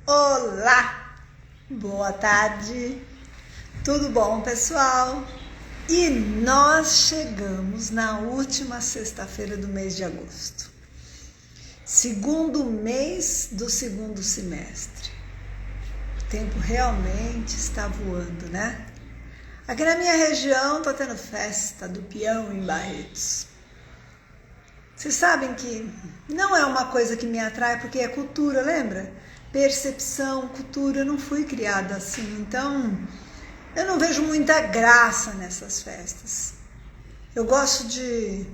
Olá, boa tarde, tudo bom, pessoal? E nós chegamos na última sexta-feira do mês de agosto, segundo mês do segundo semestre. O tempo realmente está voando, né? Aqui na minha região tá tendo festa do peão em Barretos. Vocês sabem que não é uma coisa que me atrai porque é cultura, lembra? Percepção, cultura, eu não fui criada assim, então eu não vejo muita graça nessas festas. Eu gosto de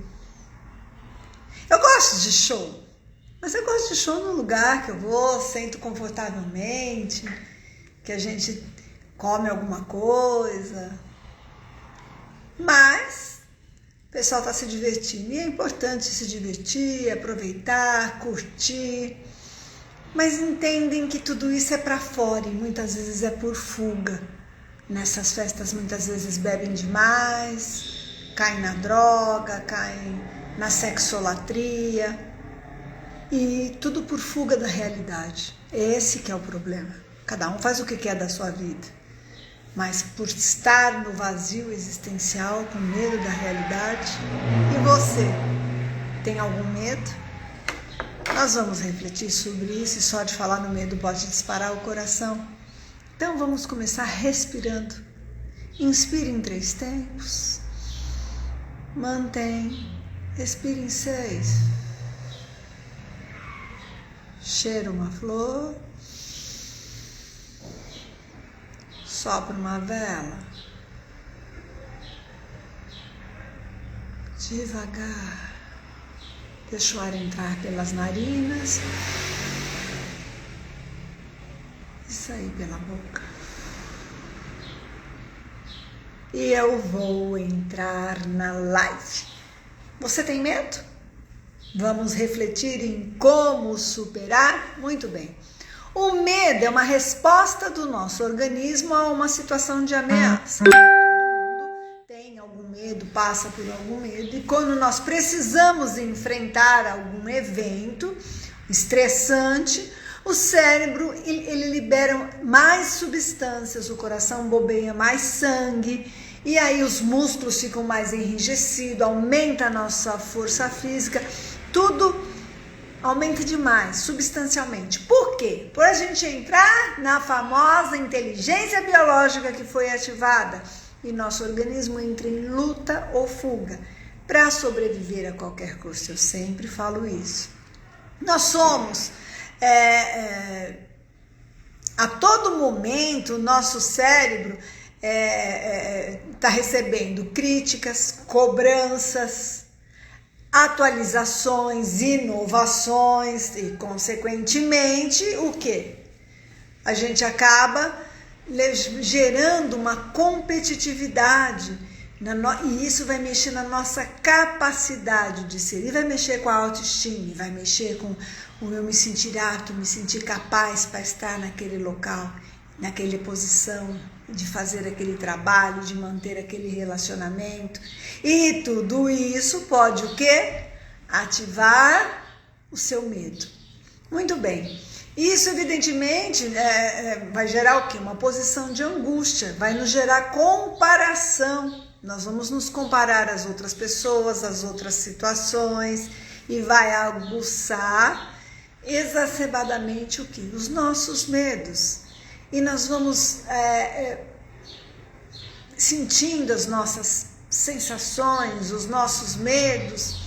show, mas eu gosto de show num lugar que eu vou, sento confortavelmente, que a gente come alguma coisa, mas o pessoal está se divertindo e é importante se divertir, aproveitar, curtir. Mas entendem que tudo isso é para fora e muitas vezes é por fuga. Nessas festas muitas vezes bebem demais, caem na droga, caem na sexolatria e tudo por fuga da realidade. Esse que é o problema. Cada um faz o que quer da sua vida, mas por estar no vazio existencial, com medo da realidade. E você, tem algum medo? Nós vamos refletir sobre isso e só de falar no medo pode disparar o coração. Então vamos começar respirando. Inspire em 3 tempos. Mantém. Respire em 6. Cheira uma flor. Sopra uma vela. Devagar. Deixa o ar entrar pelas narinas e sair pela boca. E eu vou entrar na live. Você tem medo? Vamos refletir em como superar? Muito bem. O medo é uma resposta do nosso organismo a uma situação de ameaça. Algum medo, passa por algum medo, e quando nós precisamos enfrentar algum evento estressante, o cérebro ele libera mais substâncias, o coração bombeia mais sangue, e aí os músculos ficam mais enrijecidos, aumenta a nossa força física, tudo aumenta demais, substancialmente. Por quê? Por a gente entrar na famosa inteligência biológica que foi ativada, e nosso organismo entra em luta ou fuga para sobreviver a qualquer custo. Eu sempre falo isso. Nós somos, a todo momento, o nosso cérebro está recebendo críticas, cobranças, atualizações, inovações e, consequentemente, o quê? A gente acaba gerando uma competitividade e isso vai mexer na nossa capacidade de ser, e vai mexer com a autoestima, vai mexer com o eu me sentir apto, me sentir capaz para estar naquele local, naquela posição, de fazer aquele trabalho, de manter aquele relacionamento, e tudo isso pode o quê? Ativar o seu medo. Muito bem. Isso, evidentemente, vai gerar o quê? Uma posição de angústia, vai nos gerar comparação. Nós vamos nos comparar às outras pessoas, às outras situações, e vai aguçar exacerbadamente o quê? Os nossos medos. E nós vamos sentindo as nossas sensações, os nossos medos,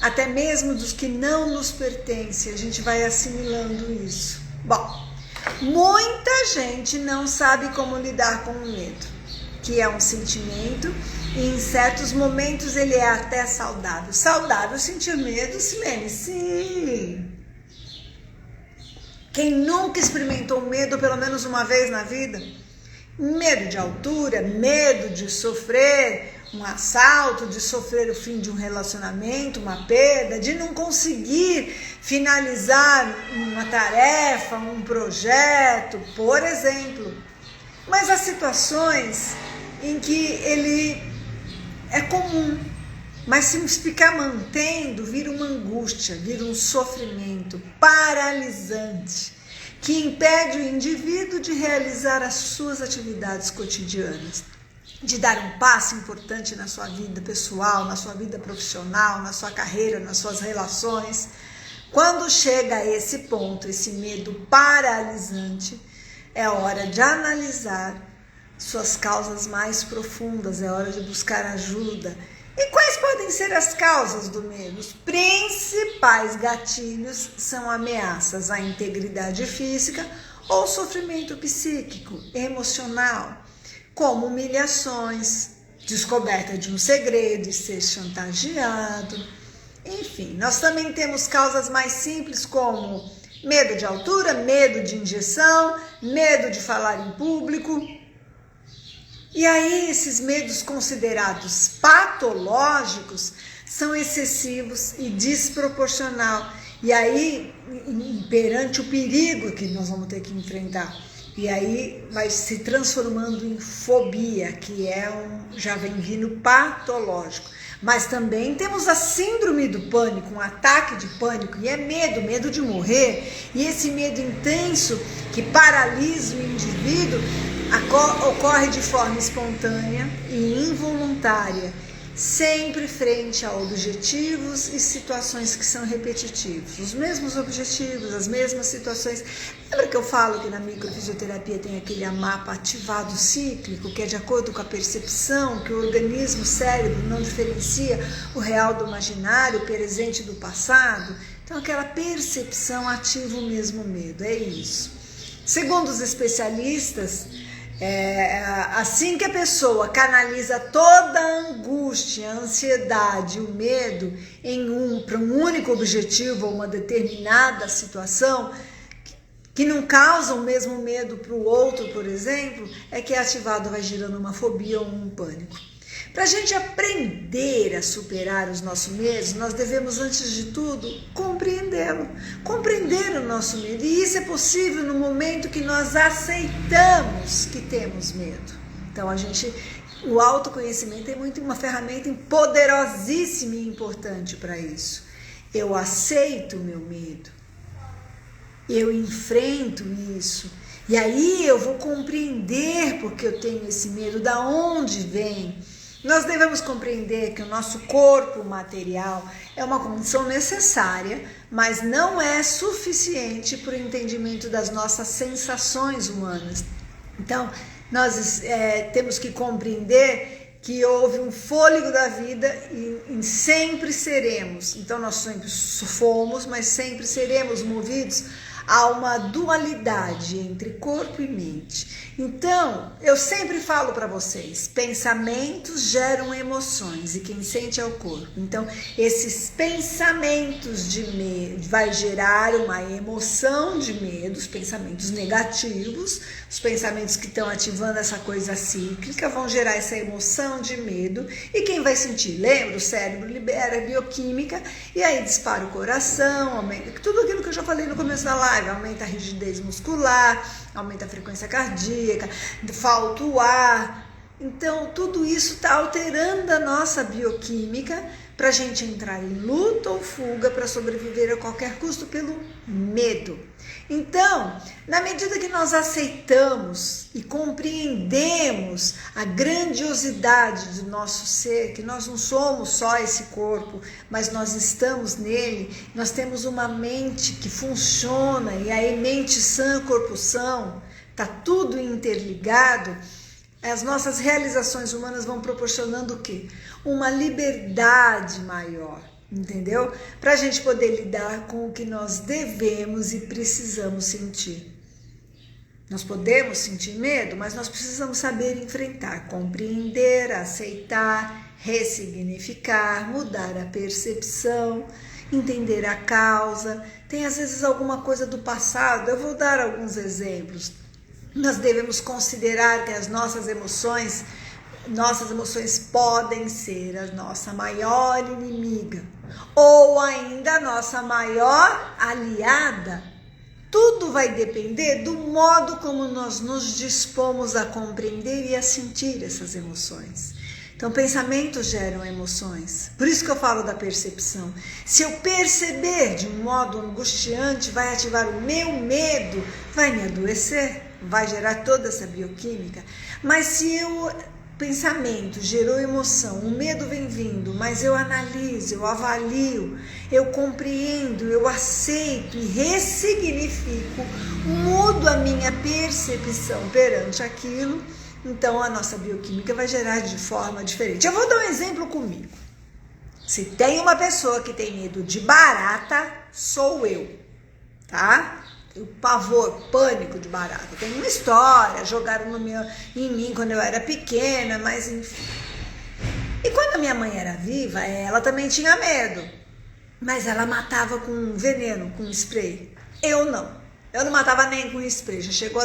até mesmo dos que não nos pertencem, a gente vai assimilando isso. Bom, muita gente não sabe como lidar com o medo, que é um sentimento e em certos momentos ele é até saudável. Saudável sentir medo, Silene? Sim. Quem nunca experimentou medo pelo menos uma vez na vida? Medo de altura, medo de sofrer um assalto, de sofrer o fim de um relacionamento, uma perda, de não conseguir finalizar uma tarefa, um projeto, por exemplo. Mas há situações em que ele é comum, mas se ficar mantendo, vira uma angústia, vira um sofrimento paralisante, que impede o indivíduo de realizar as suas atividades cotidianas, de dar um passo importante na sua vida pessoal, na sua vida profissional, na sua carreira, nas suas relações. Quando chega a esse ponto, esse medo paralisante, é hora de analisar suas causas mais profundas, é hora de buscar ajuda. E quais podem ser as causas do medo? Os principais gatilhos são ameaças à integridade física ou sofrimento psíquico, emocional, como humilhações, descoberta de um segredo e ser chantageado. Enfim, nós também temos causas mais simples como medo de altura, medo de injeção, medo de falar em público. E aí esses medos considerados patológicos são excessivos e desproporcional. E aí, perante o perigo que nós vamos ter que enfrentar, e aí vai se transformando em fobia, que já vem vindo patológico. Mas também temos a síndrome do pânico, um ataque de pânico, e é medo de morrer. E esse medo intenso que paralisa o indivíduo ocorre de forma espontânea e involuntária, sempre frente a objetivos e situações que são repetitivos. Os mesmos objetivos, as mesmas situações. Lembra que eu falo que na microfisioterapia tem aquele mapa ativado cíclico, que é de acordo com a percepção, que o organismo, o cérebro, não diferencia o real do imaginário, o presente do passado? Então aquela percepção ativa o mesmo medo, é isso. Segundo os especialistas, assim que a pessoa canaliza toda a angústia, a ansiedade, o medo para um único objetivo ou uma determinada situação, que não causa o mesmo medo para o outro, por exemplo, é que é ativado, vai gerando uma fobia ou um pânico. Para a gente aprender a superar os nossos medos, nós devemos, antes de tudo, compreendê-lo, compreender o nosso medo. E isso é possível no momento que nós aceitamos que temos medo. Então, o autoconhecimento é uma ferramenta poderosíssima e importante para isso. Eu aceito o meu medo, eu enfrento isso, e aí eu vou compreender porque eu tenho esse medo, da onde vem. Nós devemos compreender que o nosso corpo material é uma condição necessária, mas não é suficiente para o entendimento das nossas sensações humanas. Então, nós temos que compreender que houve um fôlego da vida e sempre seremos. Então, nós sempre fomos, mas sempre seremos movidos a uma dualidade entre corpo e mente. Então, eu sempre falo para vocês, pensamentos geram emoções e quem sente é o corpo. Então, esses pensamentos de medo vai gerar uma emoção de medo, os pensamentos negativos, os pensamentos que estão ativando essa coisa cíclica vão gerar essa emoção de medo e quem vai sentir? Lembra? O cérebro libera bioquímica e aí dispara o coração, aumenta tudo aquilo que eu já falei no começo da live, aumenta a rigidez muscular, aumenta a frequência cardíaca, falta o ar. Então, tudo isso está alterando a nossa bioquímica para a gente entrar em luta ou fuga para sobreviver a qualquer custo pelo medo. Então, na medida que nós aceitamos e compreendemos a grandiosidade do nosso ser, que nós não somos só esse corpo, mas nós estamos nele, nós temos uma mente que funciona, e aí mente sã, corpo são, está tudo interligado. As nossas realizações humanas vão proporcionando o quê? Uma liberdade maior, entendeu? Para a gente poder lidar com o que nós devemos e precisamos sentir. Nós podemos sentir medo, mas nós precisamos saber enfrentar, compreender, aceitar, ressignificar, mudar a percepção, entender a causa. Tem às vezes alguma coisa do passado, eu vou dar alguns exemplos. Nós devemos considerar que as nossas emoções podem ser a nossa maior inimiga ou ainda a nossa maior aliada. Tudo vai depender do modo como nós nos dispomos a compreender e a sentir essas emoções. Então, pensamentos geram emoções. Por isso que eu falo da percepção. Se eu perceber de um modo angustiante, vai ativar o meu medo, vai me adoecer, vai gerar toda essa bioquímica. Mas se o pensamento gerou emoção, o medo vem vindo, mas eu analiso, eu avalio, eu compreendo, eu aceito e ressignifico, mudo a minha percepção perante aquilo, então a nossa bioquímica vai gerar de forma diferente. Eu vou dar um exemplo comigo. Se tem uma pessoa que tem medo de barata, sou eu, tá? Tenho pavor, pânico de barata. Tem uma história, jogaram em mim quando eu era pequena, mas enfim. E quando a minha mãe era viva, ela também tinha medo, mas ela matava com veneno, com spray. Eu não. Eu não matava nem com spray. Já chegou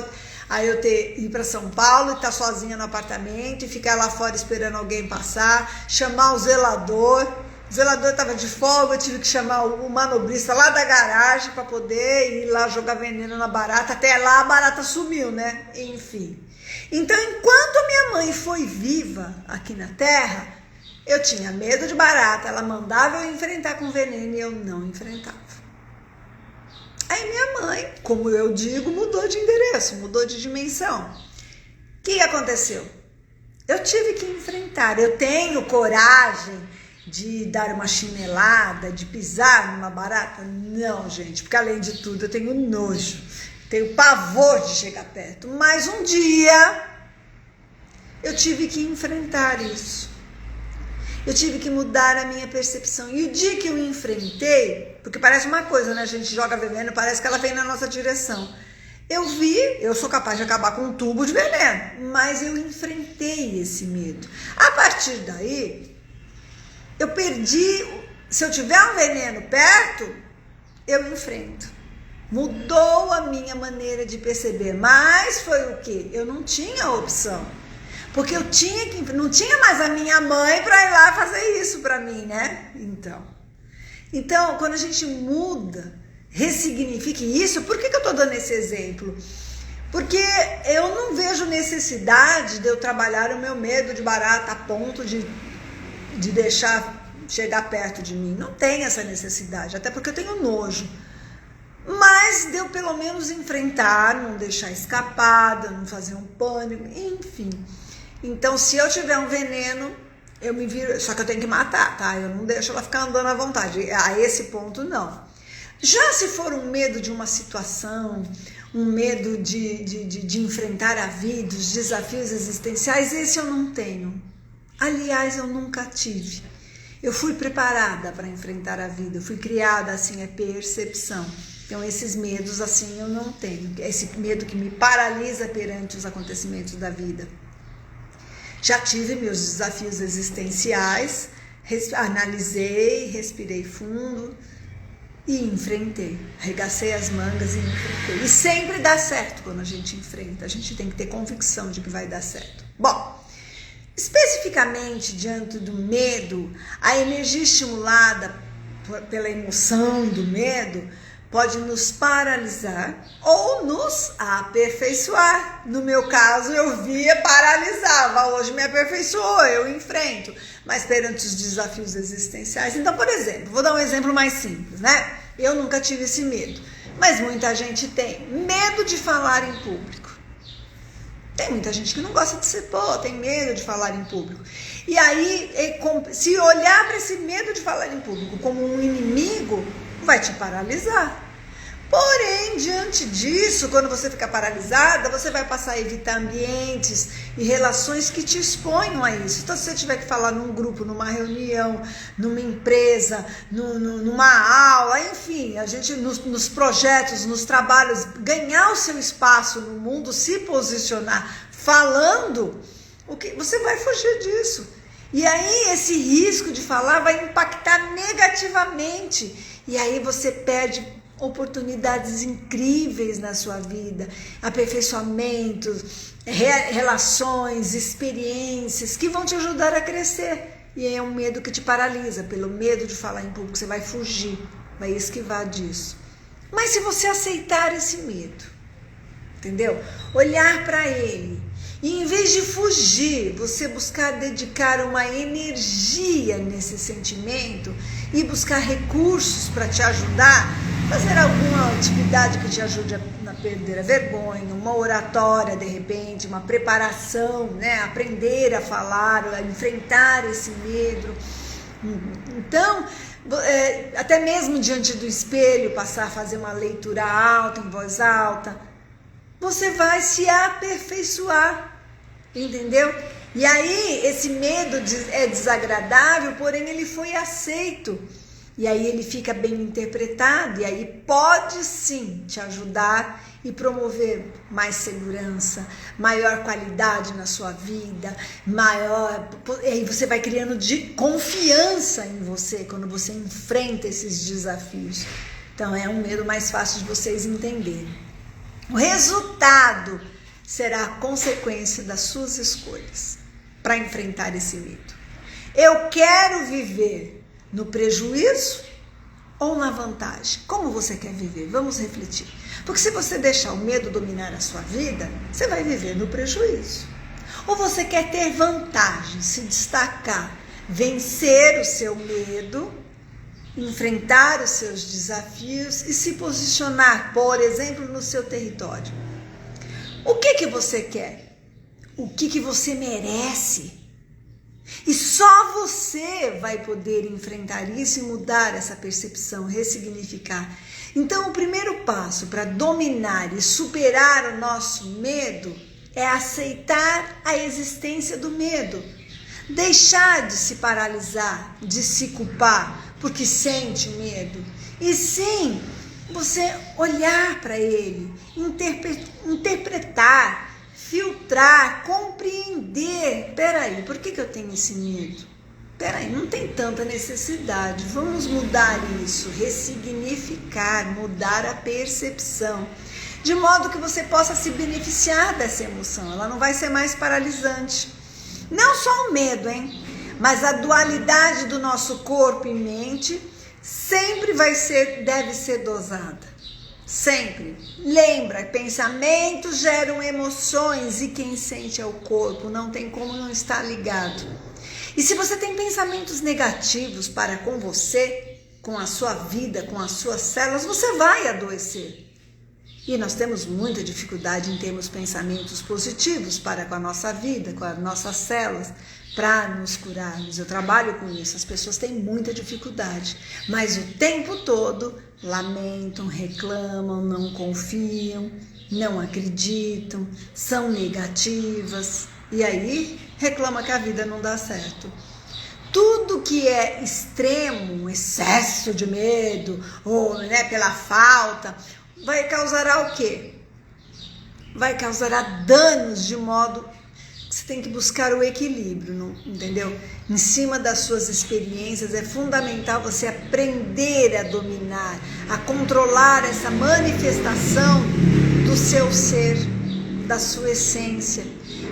a eu ir para São Paulo e estar sozinha no apartamento e ficar lá fora esperando alguém passar, chamar o zelador. O zelador estava de folga, eu tive que chamar o manobrista lá da garagem para poder ir lá jogar veneno na barata. Até lá a barata sumiu, né? Enfim. Então, enquanto minha mãe foi viva aqui na Terra, eu tinha medo de barata. Ela mandava eu enfrentar com veneno e eu não enfrentava. Aí minha mãe, como eu digo, mudou de endereço, mudou de dimensão. O que aconteceu? Eu tive que enfrentar. Eu tenho coragem de dar uma chinelada, de pisar numa barata? Não, gente, porque além de tudo eu tenho nojo, tenho pavor de chegar perto. Mas um dia eu tive que enfrentar isso. Eu tive que mudar a minha percepção. E o dia que eu enfrentei, porque parece uma coisa, né? A gente joga veneno, parece que ela vem na nossa direção. Eu sou capaz de acabar com um tubo de veneno, mas eu enfrentei esse medo. A partir daí, eu perdi. Se eu tiver um veneno perto, eu enfrento. Mudou a minha maneira de perceber, mas foi o quê? Eu não tinha opção. Porque não tinha mais a minha mãe para ir lá fazer isso para mim, né? Então, quando a gente muda, ressignifica isso. Por que eu estou dando esse exemplo? Porque eu não vejo necessidade de eu trabalhar o meu medo de barata a ponto de deixar chegar perto de mim. Não tem essa necessidade, até porque eu tenho nojo. Mas de eu pelo menos enfrentar, não deixar escapada, não fazer um pânico, enfim. Então, se eu tiver um veneno, eu me viro, só que eu tenho que matar, tá? Eu não deixo ela ficar andando à vontade. A esse ponto, não. Já se for um medo de uma situação, um medo de enfrentar a vida, os desafios existenciais, esse eu não tenho. Aliás, eu nunca tive. Eu fui preparada para enfrentar a vida, eu fui criada assim, é percepção. Então, esses medos assim eu não tenho. Esse medo que me paralisa perante os acontecimentos da vida. Já tive meus desafios existenciais, analisei, respirei fundo e enfrentei. Arregacei as mangas e enfrentei. E sempre dá certo quando a gente enfrenta. A gente tem que ter convicção de que vai dar certo. Bom, especificamente diante do medo, a energia estimulada pela emoção do medo pode nos paralisar ou nos aperfeiçoar. No meu caso, eu via paralisava, hoje me aperfeiçoou, eu enfrento. Mas perante os desafios existenciais, então, por exemplo, vou dar um exemplo mais simples, né? Eu nunca tive esse medo, mas muita gente tem medo de falar em público. Tem muita gente que não gosta de ser, tem medo de falar em público. E aí, se olhar para esse medo de falar em público como um inimigo, vai te paralisar. Porém, diante disso, quando você ficar paralisada, você vai passar a evitar ambientes e relações que te exponham a isso. Então, se você tiver que falar num grupo, numa reunião, numa empresa, numa aula, enfim, a gente nos projetos, nos trabalhos, ganhar o seu espaço no mundo, se posicionar falando, você vai fugir disso. E aí, esse risco de falar vai impactar negativamente. E aí você perde oportunidades incríveis na sua vida, aperfeiçoamentos, relações, experiências que vão te ajudar a crescer. E é um medo que te paralisa, pelo medo de falar em público, você vai fugir, vai esquivar disso. Mas se você aceitar esse medo, entendeu? Olhar para ele E em vez de fugir, você buscar dedicar uma energia nesse sentimento e buscar recursos para te ajudar, fazer alguma atividade que te ajude a perder a vergonha, uma oratória de repente, uma preparação, né? Aprender a falar, a enfrentar esse medo. Então, até mesmo diante do espelho, passar a fazer uma leitura alta, em voz alta, você vai se aperfeiçoar, entendeu? E aí esse medo é desagradável, porém ele foi aceito. E aí ele fica bem interpretado e aí pode sim te ajudar e promover mais segurança, maior qualidade na sua vida, e aí você vai criando confiança em você quando você enfrenta esses desafios. Então é um medo mais fácil de vocês entenderem. O resultado será a consequência das suas escolhas para enfrentar esse medo. Eu quero viver no prejuízo ou na vantagem? Como você quer viver? Vamos refletir. Porque se você deixar o medo dominar a sua vida, você vai viver no prejuízo. Ou você quer ter vantagem, se destacar, vencer o seu medo, enfrentar os seus desafios e se posicionar, por exemplo, no seu território. O que você quer? O que você merece? E só você vai poder enfrentar isso e mudar essa percepção, ressignificar. Então, o primeiro passo para dominar e superar o nosso medo é aceitar a existência do medo. Deixar de se paralisar, de se culpar porque sente medo. E sim, você olhar para ele, interpretar, filtrar, compreender. Peraí, por que eu tenho esse medo? Peraí, não tem tanta necessidade. Vamos mudar isso, ressignificar, mudar a percepção. De modo que você possa se beneficiar dessa emoção. Ela não vai ser mais paralisante. Não só o medo, hein? Mas a dualidade do nosso corpo e mente sempre deve ser dosada. Sempre. Lembra, pensamentos geram emoções e quem sente é o corpo. Não tem como não estar ligado. E se você tem pensamentos negativos para com você, com a sua vida, com as suas células, você vai adoecer. E nós temos muita dificuldade em termos pensamentos positivos para com a nossa vida, com as nossas células, para nos curarmos. Eu trabalho com isso, as pessoas têm muita dificuldade, mas o tempo todo lamentam, reclamam, não confiam, não acreditam, são negativas e aí reclama que a vida não dá certo. Tudo que é extremo, excesso de medo, ou pela falta, vai causar o quê? Vai causar danos, de modo que você tem que buscar o equilíbrio, não, entendeu? Em cima das suas experiências, é fundamental você aprender a dominar, a controlar essa manifestação do seu ser, da sua essência,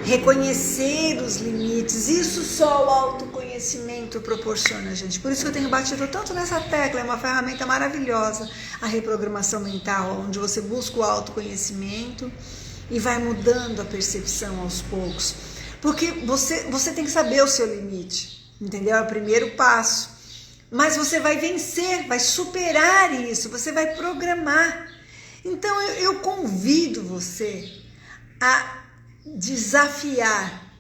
reconhecer os limites. Isso só o autoconhecimento proporciona, gente. Por isso que eu tenho batido tanto nessa tecla. É uma ferramenta maravilhosa, a reprogramação mental, onde você busca o autoconhecimento e vai mudando a percepção aos poucos. Porque você tem que saber o seu limite, entendeu? É o primeiro passo. Mas você vai vencer, vai superar isso, você vai programar. Então eu convido você a desafiar,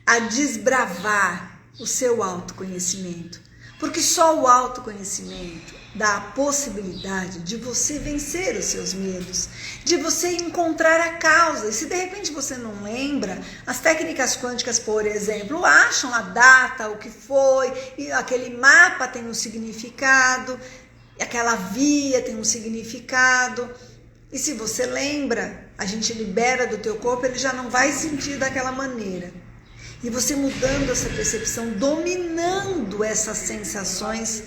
a desbravar o seu autoconhecimento, porque só o autoconhecimento dá a possibilidade de você vencer os seus medos, de você encontrar a causa. E se de repente você não lembra, as técnicas quânticas, por exemplo, acham a data, o que foi, e aquele mapa tem um significado, aquela via tem um significado. E se você lembra, a gente libera do teu corpo, ele já não vai sentir daquela maneira. E você mudando essa percepção, dominando essas sensações,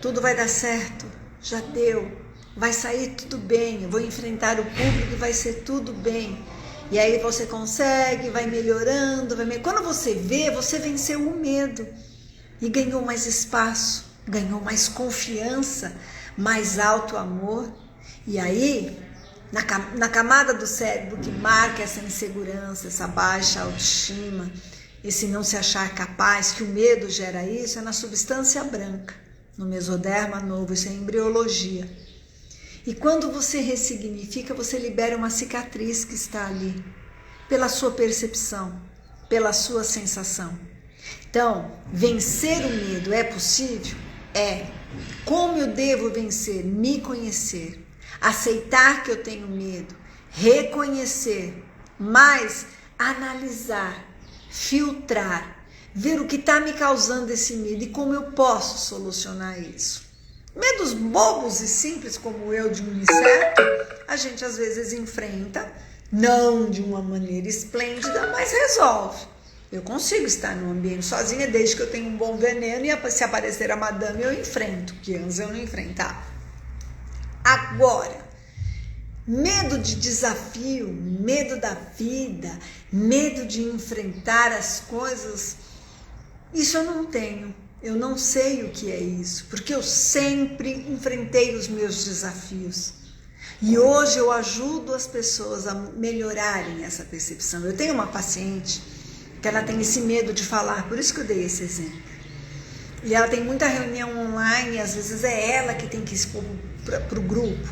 tudo vai dar certo. Já deu. Vai sair tudo bem. Eu vou enfrentar o público e vai ser tudo bem. E aí você consegue, vai melhorando. Quando você vê, você venceu o medo. E ganhou mais espaço, ganhou mais confiança, mais alto amor. E aí, na camada do cérebro que marca essa insegurança, essa baixa autoestima, esse não se achar capaz, que o medo gera isso, é na substância branca, no mesoderma novo, isso é embriologia. E quando você ressignifica, você libera uma cicatriz que está ali, pela sua percepção, pela sua sensação. Então, vencer o medo é possível? É. Como eu devo vencer? Me conhecer, aceitar que eu tenho medo, reconhecer, mas analisar, filtrar, ver o que está me causando esse medo e como eu posso solucionar isso. Medos bobos e simples como eu de um inseto, a gente às vezes enfrenta, não de uma maneira esplêndida, mas resolve. Eu consigo estar num ambiente sozinha desde que eu tenha um bom veneno e se aparecer a madame eu enfrento, que antes eu não enfrentava. Agora, medo de desafio, medo da vida, medo de enfrentar as coisas, isso eu não tenho. Eu não sei o que é isso, porque eu sempre enfrentei os meus desafios. E hoje eu ajudo as pessoas a melhorarem essa percepção. Eu tenho uma paciente que ela tem esse medo de falar, por isso que eu dei esse exemplo. E ela tem muita reunião online, e às vezes é ela que tem que expor para o grupo.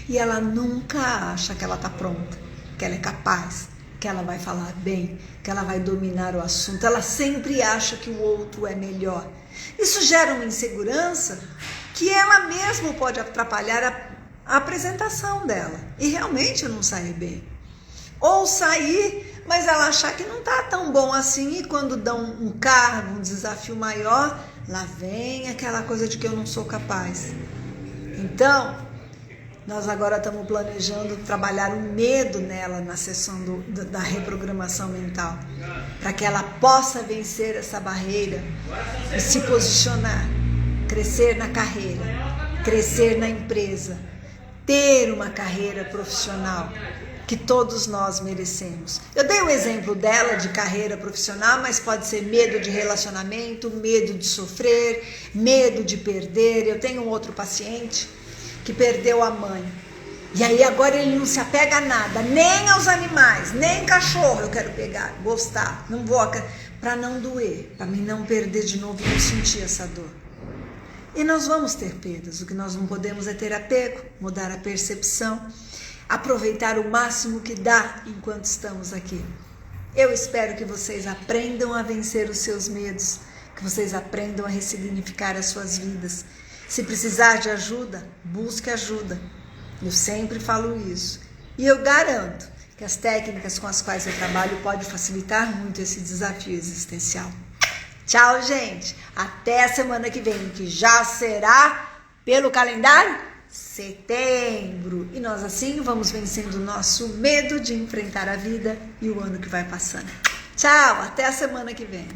E ela nunca acha que ela está pronta, que ela é capaz, que ela vai falar bem, que ela vai dominar o assunto. Ela sempre acha que o outro é melhor. Isso gera uma insegurança que ela mesma pode atrapalhar a apresentação dela. E realmente não sair bem. Ou sair, mas ela achar que não está tão bom assim, e quando dão um cargo, um desafio maior, lá vem aquela coisa de que eu não sou capaz. Então, nós agora estamos planejando trabalhar o medo nela na sessão da reprogramação mental, para que ela possa vencer essa barreira e se posicionar, crescer na carreira, crescer na empresa, ter uma carreira profissional que todos nós merecemos. Eu dei o exemplo dela de carreira profissional, mas pode ser medo de relacionamento, medo de sofrer, medo de perder. Eu tenho um outro paciente que perdeu a mãe. E aí agora ele não se apega a nada, nem aos animais, nem cachorro eu quero pegar, gostar, não vou, para não doer, para mim não perder de novo e não sentir essa dor. E nós vamos ter perdas, o que nós não podemos é ter apego, mudar a percepção, aproveitar o máximo que dá enquanto estamos aqui. Eu espero que vocês aprendam a vencer os seus medos, que vocês aprendam a ressignificar as suas vidas. Se precisar de ajuda, busque ajuda. Eu sempre falo isso. E eu garanto que as técnicas com as quais eu trabalho podem facilitar muito esse desafio existencial. Tchau, gente. Até a semana que vem, que já será, pelo calendário, setembro. E nós assim vamos vencendo o nosso medo de enfrentar a vida e o ano que vai passando. Tchau, até a semana que vem.